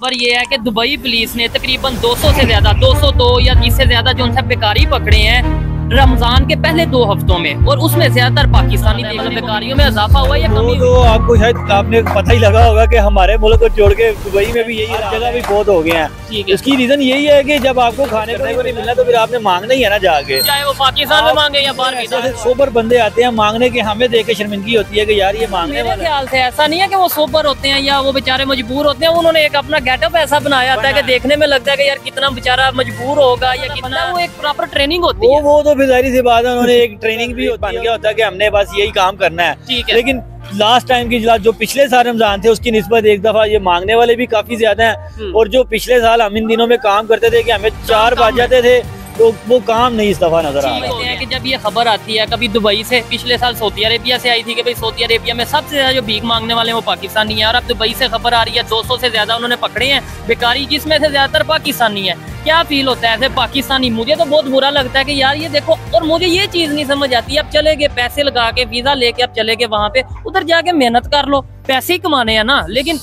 पर ये है कि दुबई पुलिस ने तकरीबन 200 से ज्यादा 202 या इससे ज्यादा जो उनसे बेकारी पकड़े हैं रमजान के पहले 2 हफ्तों में, और उसमें ज्यादातर पाकिस्तानी बेकारियों में इजाफा हुआ या कमी? तो आपको शायद आपने पता ही लगा होगा कि हमारे मुल्क को छोड़ के दुबई में भी यही जगह भी बहुत हो गए हैं। इसकी रीजन यही है कि जब आपको खाने को नहीं मिलना तो फिर आपने मांगना ही है ना जाके, चाहे वो पाकिस्तान में मांगे या बाहर। सोबर बंदे आते हैं मांगने के, हमें देख के शर्मिंदगी होती है कि यार ये मांगने वाले। ख्याल से ऐसा नहीं है कि वो सोबर होते हैं या वो बेचारे मजबूर होते हैं, उन्होंने एक अपना गेटअप ऐसा बनाया होता है कि देखने में लगता है कि यार कितना बेचारा मजबूर होगा या कितना, वो एक प्रॉपर ट्रेनिंग होती है। वो तो फिर जाहिर सी बात है, उन्होंने एक ट्रेनिंग भी बन गया होता है कि हमने बस यही काम करना है। लेकिन लास्ट टाइम की जो पिछले साल रमजान थे उसकी निस्बत एक दफा ये मांगने वाले भी काफी ज्यादा हैं, और जो पिछले साल हम इन दिनों में काम करते थे कि हमें 4 बज जाते थे तो वो काम नहीं इस दफा नजर आ रहा है। कि जब ये खबर आती है कभी दुबई से, पिछले साल सऊदी अरेबिया से आई थी कि भाई सऊदी अरेबिया में सबसे ज्यादा जो भीख मांगने वाले हैं वो पाकिस्तानी है, और अब दुबई से खबर आ रही है 200 से ज्यादा उन्होंने पकड़े हैं बेकारी, जिसमें से ज्यादातर पाकिस्तानी है। क्या फील होता है ऐसे पाकिस्तानी? मुझे तो बहुत बुरा लगता है कि यार ये देखो, और मुझे ये चीज नहीं समझ आती, अब चले गए पैसे लगा के वीजा लेके, अब चले गए वहाँ पे, उधर जाके मेहनत कर लो, पैसे ही कमाने हैं ना। लेकिन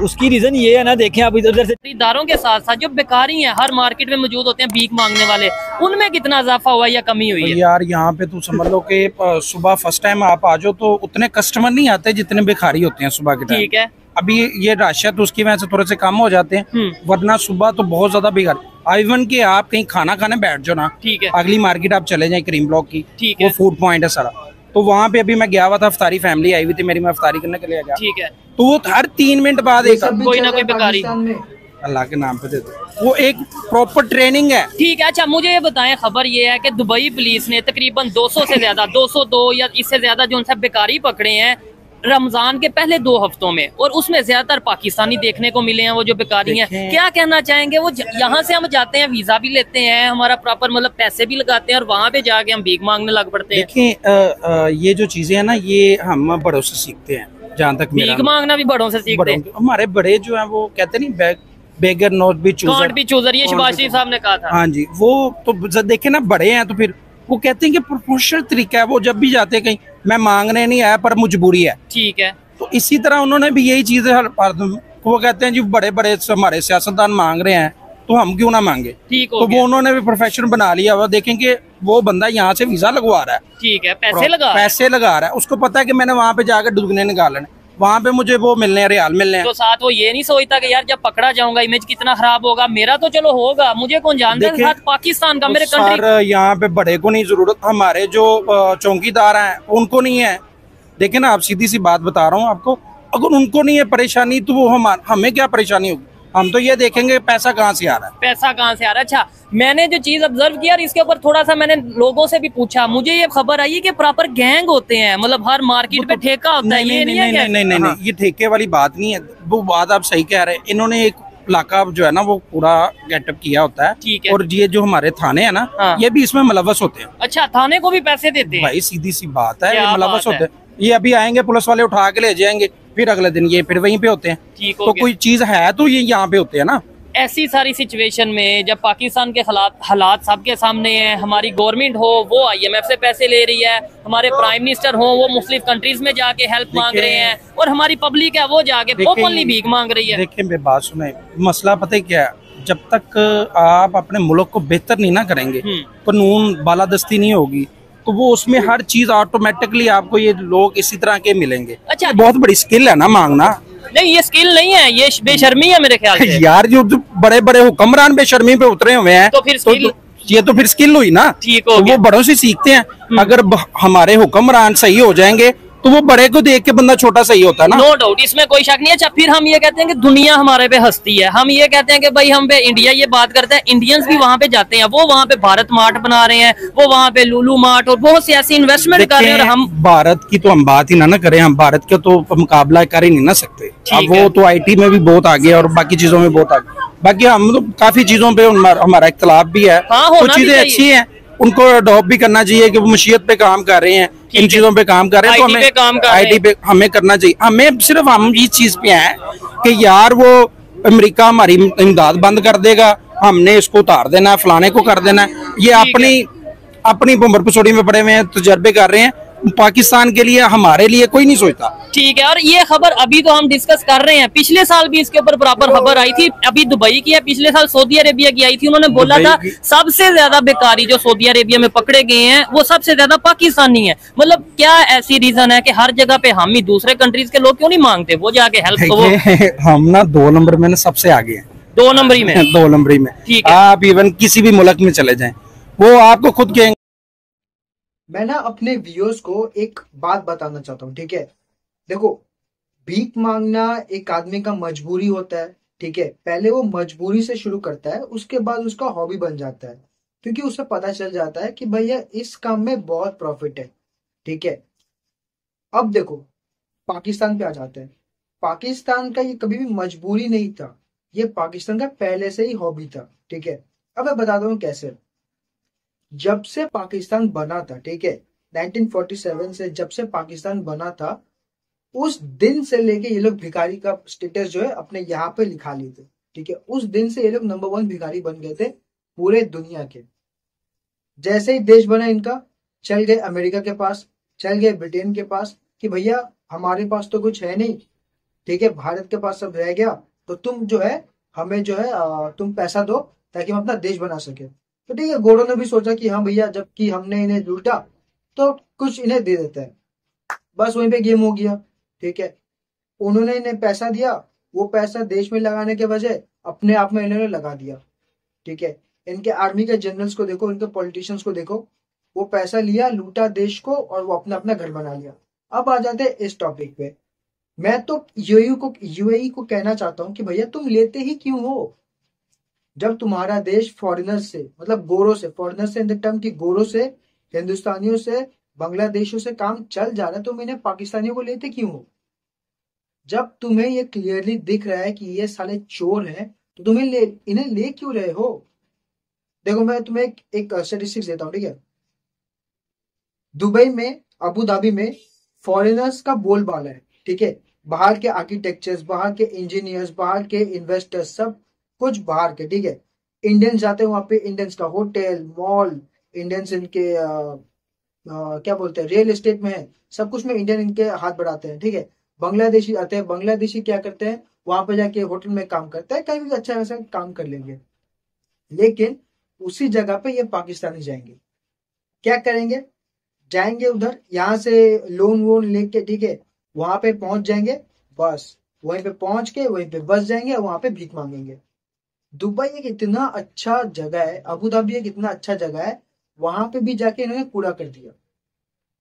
उसकी रीजन ये है ना, देखें आप इधर से खरीदारों के साथ साथ जो बेकारी हैं हर मार्केट में मौजूद होते हैं भीख मांगने वाले, उनमें कितना इजाफा हुआ या कमी हुई है? यार यहाँ पे तो समझ लो कि सुबह फर्स्ट टाइम आप आ जाओ तो उतने कस्टमर नहीं आते जितने भिखारी होते हैं सुबह के टाइम। ठीक है, अभी ये रश है तो उसकी वजह से थोड़े से कम हो जाते हैं, वरना सुबह तो बहुत ज्यादा भिखारी। इवन कि आप कहीं खाना खाने बैठ जाओ ना, ठीक है, अगली मार्केट आप चले जाए क्रीम ब्लॉक की, ठीक है, वो फूड पॉइंट है सारा, तो वहाँ पे अभी मैं गया हुआ था, अफ्तारी फैमिली आई हुई थी मेरी, मैं अफ्तारी करने के लिए गया, ठीक है, तो वो हर 3 मिनट बाद एक कोई ना कोई बेकारी अल्लाह के नाम पे दे दो, वो एक प्रॉपर ट्रेनिंग है। ठीक है। अच्छा मुझे ये बताएं, खबर ये है कि दुबई पुलिस ने तकरीबन 200 से ज्यादा 202 या इससे ज्यादा जो उनसे बेकारी पकड़े हैं रमजान के पहले 2 हफ्तों में, और उसमें ज्यादातर पाकिस्तानी देखने को मिले हैं वो जो बेकारी हैं। क्या कहना चाहेंगे? वो यहाँ से हम जाते हैं, वीजा भी लेते हैं, हमारा प्रॉपर मतलब पैसे भी लगाते हैं, और वहाँ पे जाके हम भीख मांगने लग पड़ते हैं। देखिए ये जो चीजें है ना, ये हम बड़ों से सीखते हैं, जहाँ तक भीख मांगना भी बड़ों से सीखते हैं। हमारे बड़े जो है वो कहते नहीं, बेगर नॉट बी चूजर, ये शहबाज शरीफ साहब ने कहा था। हाँ जी, वो तो देखे ना बड़े हैं तो फिर वो कहते हैं कि प्रोफेशनल तरीका है, वो जब भी जाते हैं कहीं, मैं मांगने नहीं आया पर मजबूरी है। ठीक है, तो इसी तरह उन्होंने भी यही चीजें, वो कहते हैं जी बड़े बड़े हमारे सियासतदान मांग रहे हैं तो हम क्यों ना मांगे। ठीक हो तो गया। वो उन्होंने भी प्रोफेशन बना लिया हुआ, देखेंगे वो बंदा यहाँ से वीजा लगवा रहा है, ठीक है, पैसे लगा रहा है, उसको पता है कि मैंने वहाँ पे जाकर दुगने निकालने, वहाँ पे मुझे वो मिलने हैं, रियाल मिलने हैं। तो साथ वो ये नहीं सोचता कि यार जब पकड़ा जाऊंगा इमेज कितना खराब होगा, मेरा तो चलो होगा, मुझे कौन जानता है साथ पाकिस्तान का, मेरे कंट्री। यहाँ पे बड़े को नहीं जरूरत, हमारे जो चौकीदार हैं उनको नहीं है। देखे ना, आप सीधी सी बात बता रहा हूँ आपको, अगर उनको नहीं है परेशानी तो वो हमें क्या परेशानी होगी? हम तो ये देखेंगे पैसा कहाँ से आ रहा है, पैसा कहाँ से आ रहा है। अच्छा मैंने जो चीज ऑब्जर्व किया, इसके ऊपर थोड़ा सा मैंने लोगों से भी पूछा, मुझे ये खबर आई कि प्रॉपर गैंग होते हैं, मतलब हर मार्केट पे ठेका होता है। ये नहीं, ये ठेके वाली बात नहीं है, वो बात आप सही कह रहे हैं। इन्होंने एक इलाका जो है ना वो पूरा गेटअप किया होता है, और ये जो हमारे थाने है ना, ये भी इसमें मुलव्वस होते हैं। अच्छा, थाने को भी पैसे देते हैं? भाई सीधी सी बात है, ये मुलव्वस होते हैं। ये अभी आएंगे, पुलिस वाले उठा के ले जाएंगे, फिर अगले दिन ये फिर वहीं पे होते हैं। तो कोई चीज है तो ये यहाँ पे होते हैं ना। ऐसी सारी सिचुएशन में जब पाकिस्तान के हालात सबके सामने हैं, हमारी गवर्नमेंट हो वो IMF से पैसे ले रही है, हमारे प्राइम मिनिस्टर हो वो मुख्तलिफ कंट्रीज में जाके हेल्प मांग रहे हैं, और हमारी पब्लिक है वो जाके ओपनली भीख मांग रही है। देखिए मेरी बात सुने, मसला पता है क्या है, जब तक आप अपने मुल्क को बेहतर नहीं ना करेंगे, कानून बालादस्ती नहीं होगी, तो वो उसमें हर चीज ऑटोमेटिकली आपको ये लोग इसी तरह के मिलेंगे। अच्छा, बहुत बड़ी स्किल है ना मांगना। नहीं ये स्किल नहीं है, ये बेशर्मी है मेरे ख्याल से। यार जो बड़े बड़े हुक्मरान बेशर्मी पे उतरे हुए हैं, तो फिर ये तो फिर स्किल हुई ना। ठीक हो तो वो बड़ों से सीखते हैं। अगर हमारे हुक्मरान सही हो जाएंगे तो वो बड़े को देख के बंदा छोटा सही होता है ना। नो डाउट, इसमें कोई शक नहीं है। अच्छा फिर हम ये कहते हैं कि दुनिया हमारे पे हंसती है, हम ये कहते हैं कि भाई हम पे इंडिया ये बात करते हैं, इंडियंस भी वहाँ पे जाते हैं, वो वहाँ पे भारत मार्ट बना रहे हैं, वो वहाँ पे लुलु मार्ट और बहुत सी ऐसी इन्वेस्टमेंट कर रहे हैं। और हम भारत की तो हम बात ही ना करें, हम भारत का तो मुकाबला कर ही नहीं ना सकते। अब वो तो IT में भी बहुत आगे और बाकी चीजों में बहुत आगे, बाकी हम लोग काफी चीजों पे हमारा इख्तलाफ भी है। कुछ चीजें अच्छी है, उनको अडॉप्ट भी करना चाहिए कि वो मशीयत पे काम कर रहे हैं, इन चीजों पे काम कर रहे हैं, तो हमें IT पे हमें करना चाहिए। हमें सिर्फ हम इस चीज पे हैं कि यार वो अमेरिका हमारी इमदाद बंद कर देगा, हमने इसको उतार देना है, फलाने को कर देना है। ये अपनी उम्र पसोड़ी में पड़े हुए हैं, तजर्बे कर रहे हैं, पाकिस्तान के लिए, हमारे लिए कोई नहीं सोचता। ठीक है, और ये खबर अभी तो हम डिस्कस कर रहे हैं, पिछले साल भी इसके ऊपर बराबर खबर आई थी, अभी दुबई की है, पिछले साल सऊदी अरेबिया की आई थी। उन्होंने बोला था सबसे ज्यादा बेकारी जो सऊदी अरेबिया में पकड़े गए हैं वो सबसे ज्यादा पाकिस्तानी है। मतलब क्या ऐसी रीजन है कि हर जगह पे हम ही दूसरे कंट्रीज के लोग क्यों नहीं मांगते वो जाके हेल्प को? हम ना 2 नंबर में सबसे आगे हैं, 2 नंबरी में 2 नंबरी में। आप इवन किसी भी मुल्क में चले जाएं, वो आपको खुद कहेंगे। मैं ना अपने व्यूअर्स को एक बात बताना चाहता हूँ, ठीक है। देखो, भीख मांगना एक आदमी का मजबूरी होता है, ठीक है। पहले वो मजबूरी से शुरू करता है, उसके बाद उसका हॉबी बन जाता है, क्योंकि उसे पता चल जाता है कि भैया इस काम में बहुत प्रॉफिट है, ठीक है। अब देखो, पाकिस्तान पे आ जाते हैं। पाकिस्तान का ये कभी भी मजबूरी नहीं था, ये पाकिस्तान का पहले से ही हॉबी था, ठीक है। अब मैं बताता हूँ कैसे। जब से पाकिस्तान बना था, ठीक है, 1947 से जब से पाकिस्तान बना था, उस दिन से लेके ये लोग भिखारी का स्टेटस जो है अपने यहाँ पे लिखा लिए थे, ठीक है। उस दिन से ये लोग नंबर 1 भिखारी बन गए थे पूरे दुनिया के। जैसे ही देश बना इनका, चल गए अमेरिका के पास, चल गए ब्रिटेन के पास कि भैया हमारे पास तो कुछ है नहीं, ठीक है, भारत के पास सब रह गया, तो तुम जो है हमें जो है तुम पैसा दो ताकि हम अपना देश बना सके। तो ठीक है, गोरों ने भी सोचा कि हाँ भैया, जबकि हमने इन्हें लूटा तो कुछ इन्हें दे देते हैं, बस वहीं पे गेम हो गया, ठीक है। उन्होंने इन्हें पैसा दिया, वो पैसा देश में लगाने के बजाय अपने आप में इन्होंने लगा दिया, ठीक है। इनके आर्मी के जनरल्स को देखो, इनके पॉलिटिशियंस को देखो, वो पैसा लिया, लूटा देश को और वो अपना अपना घर बना लिया। अब आ जाते हैं इस टॉपिक पे। मैं तो यूएई को कहना चाहता हूँ कि भैया तुम लेते ही क्यों हो? जब तुम्हारा देश फॉरेनर से, मतलब गोरों से, फॉरेनर से इन द टर्म की गोरों से, हिंदुस्तानियों से, बांग्लादेशियों से काम चल जा रहा है, तुम इन्हें पाकिस्तानियों को लेते क्यों हो? जब तुम्हें ये क्लियरली दिख रहा है कि ये साले चोर हैं, तो तुम्हें इन्हें ले क्यों रहे हो? देखो, मैं तुम्हें एक स्टैटिस्टिक्स देता हूँ, ठीक है। दुबई में, अबू धाबी में फॉरेनर्स का बोलबाला है, ठीक है। बाहर के आर्किटेक्चर्स, बाहर के इंजीनियर्स, बाहर के इन्वेस्टर्स, सब कुछ बाहर के, ठीक है। इंडियंस जाते हैं वहां पे, इंडियंस का होटल, मॉल, इंडियंस इनके क्या बोलते हैं, रियल एस्टेट में है, सब कुछ में इंडियन इनके हाथ बढ़ाते हैं, ठीक है। बांग्लादेशी आते हैं, बांग्लादेशी क्या करते हैं, वहां पे जाके होटल में काम करते हैं, कहीं भी अच्छा वैसा काम कर लेंगे। लेकिन उसी जगह पे ये पाकिस्तानी जाएंगे, क्या करेंगे, जाएंगे उधर, यहाँ से लोन वोन लेके, ठीक है, वहां पे पहुंच जाएंगे, बस वहीं पे पहुंच के वहीं पे बस जाएंगे, वहां पे भीख मांगेंगे। दुबई एक इतना अच्छा जगह है, अबू धाबी एक इतना अच्छा जगह है, वहां पे भी जाके इन्होंने कूड़ा कर दिया।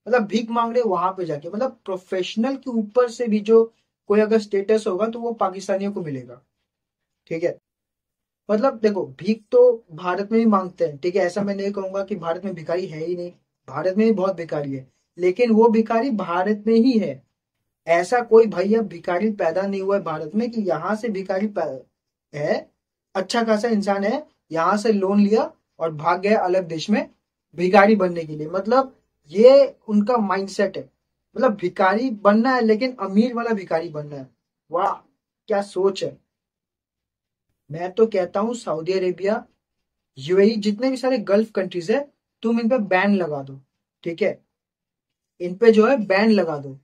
मतलब भीख मांग रहे वहां पे जाके, मतलब प्रोफेशनल के ऊपर से भी जो कोई अगर स्टेटस होगा तो वो पाकिस्तानियों को मिलेगा, ठीक है। मतलब देखो, भीख तो भारत में भी मांगते हैं, ठीक है, ऐसा मैं नहीं कहूंगा कि भारत में भिखारी है ही नहीं, भारत में भी बहुत भिखारी है, लेकिन वो भिखारी भारत में ही है। ऐसा कोई भैया भिखारी पैदा नहीं हुआ है भारत में कि यहाँ से भिखारी है, अच्छा खासा इंसान है, यहाँ से लोन लिया और भाग गया अलग देश में भिखारी बनने के लिए। मतलब ये उनका माइंडसेट है, मतलब भिखारी बनना है लेकिन अमीर वाला भिखारी बनना है। वाह, क्या सोच है। मैं तो कहता हूँ सऊदी अरेबिया, यूएई, जितने भी सारे गल्फ कंट्रीज है, तुम इन पे बैन लगा दो, ठीक है, इन पे जो है बैन लगा दो।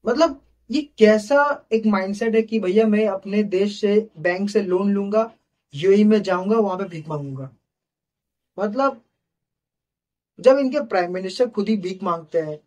मतलब ये कैसा एक माइंडसेट है कि भैया मैं अपने देश से बैंक से लोन लूंगा, यूएई में जाऊंगा, वहां पे भीख मांगूंगा। मतलब जब इनके प्राइम मिनिस्टर खुद ही भीख मांगते हैं,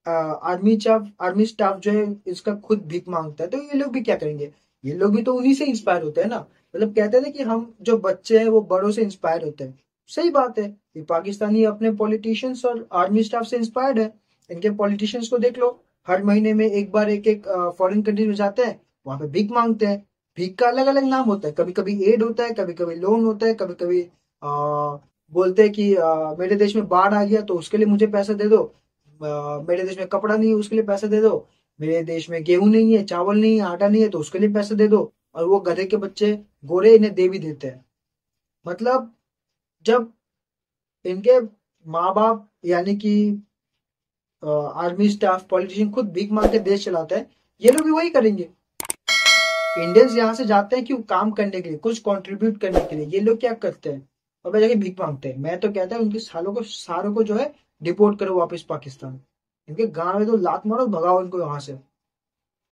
आर्मी स्टाफ जो है इसका खुद भीख मांगता है, तो ये लोग भी क्या करेंगे? ये लोग भी तो उन्हीं से इंस्पायर होते हैं ना। मतलब कहते हैं कि हम जो बच्चे हैं वो बड़ों से इंस्पायर होते हैं। सही बात है, ये पाकिस्तानी अपने पॉलिटिशियंस और आर्मी स्टाफ से इंस्पायर्ड है। इनके पॉलिटिशियंस को देख लो, हर महीने में एक बार एक फॉरेन कंट्री में जाते हैं, वहां पे भीख मांगते हैं। भीख का अलग अलग नाम होता है, कभी कभी एड होता है, कभी कभी लोन होता है, कभी कभी बोलते हैं कि मेरे देश में बाढ़ आ गया तो उसके लिए मुझे पैसा दे दो, मेरे देश में कपड़ा नहीं है उसके लिए पैसा दे दो, मेरे देश में गेहूं नहीं है, चावल नहीं है, आटा नहीं है तो उसके लिए पैसा दे दो। और वो गधे के बच्चे गोरे इन्हें दे भी देते हैं। मतलब जब इनके माँ बाप यानी कि आर्मी स्टाफ, पॉलिटिशियन खुद भीख मांग के देश चलाते हैं, ये लोग भी वही करेंगे। इंडियंस यहाँ से जाते हैं क्यों? काम करने के लिए, कुछ कंट्रीब्यूट करने के लिए। ये लोग क्या करते हैं? और जाके भीख मांगते हैं। मैं तो कहता हूँ उनके सालों को, सारों को जो है डिपोर्ट करो वापस पाकिस्तान। इनके गांव में तो लात मारो, भगाओ इनको यहाँ से।